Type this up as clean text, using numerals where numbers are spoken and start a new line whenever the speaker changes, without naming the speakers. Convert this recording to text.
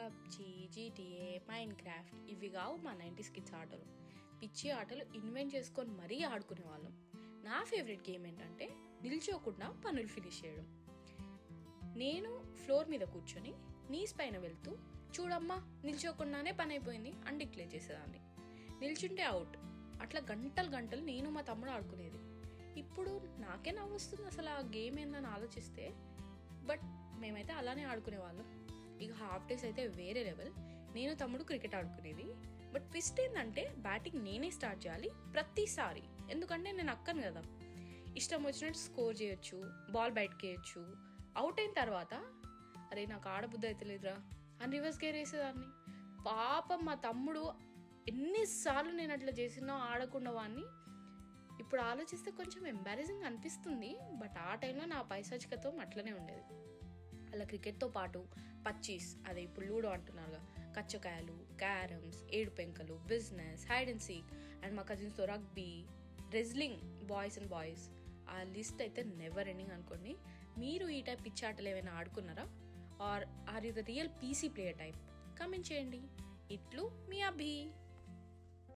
PUBG, GTA, mind craft ఇవి కావు మా 90s కిడ్స్ ఆటలు. పిచ్చి ఆటలు ఇన్వెంట్ చేసుకొని మరీ ఆడుకునే వాళ్ళం. నా ఫేవరెట్ గేమ్ ఏంటంటే నిల్చోకుండా పనులు ఫినిష్ చేయడం. నేను ఫ్లోర్ మీద కూర్చొని నీస్ పైన వెళ్తూ చూడమ్మా నిల్చోకుండానే పని అయిపోయింది అని డిక్లేర్ చేసేదాన్ని. నిల్చుంటే అవుట్. అట్లా గంటలు నేను మా తమ్ముడు ఆడుకునేది. ఇప్పుడు నాకే నవ్వు వస్తుంది అసలు ఆ గేమ్ ఏందని ఆలోచిస్తే. బట్ మేమైతే అలానే ఆడుకునేవాళ్ళం. ఇక హాఫ్ డేస్ అయితే వేరే లెవెల్. నేను తమ్ముడు క్రికెట్ ఆడుకునేది. బట్ ట్విస్ట్ ఏంటంటే బ్యాటింగ్ నేనే స్టార్ట్ చేయాలి ప్రతిసారి. ఎందుకంటే నేను అక్కను కదా, ఇష్టం వచ్చినట్టు స్కోర్ చేయొచ్చు, బాల్ బయటకి వేయచ్చు. అవుట్ అయిన తర్వాత అరే నాకు ఆడబుద్ధి అయితే లేదురా అని రివర్స్ గేర్ వేసేదాన్ని. పాపం మా తమ్ముడు ఎన్నిసార్లు నేను అట్లా చేసినా ఆడకుండా వాడిని. ఇప్పుడు ఆలోచిస్తే కొంచెం ఎంబారసింగ్ అనిపిస్తుంది. బట్ ఆ టైంలో నా పైశాచికత్వం అట్లనే ఉండేది. అలా క్రికెట్తో పాటు పచ్చీస్, అదే ఇప్పుడు లూడో అంటున్నారుగా, కచ్చకాయలు, క్యారమ్స్, ఏడు పెంకలు, business, hide and seek, and మా కజిన్స్తో rugby, wrestling, boys and boys. ఆ లిస్ట్ అయితే నెవర్ ఎండింగ్ అనుకోండి. మీరు ఈ టైప్ పిచ్చి ఆటలు ఏమైనా ఆడుకున్నారా? Are you the real PC player type? Comment చేయండి. ఇట్లు మీ అభి.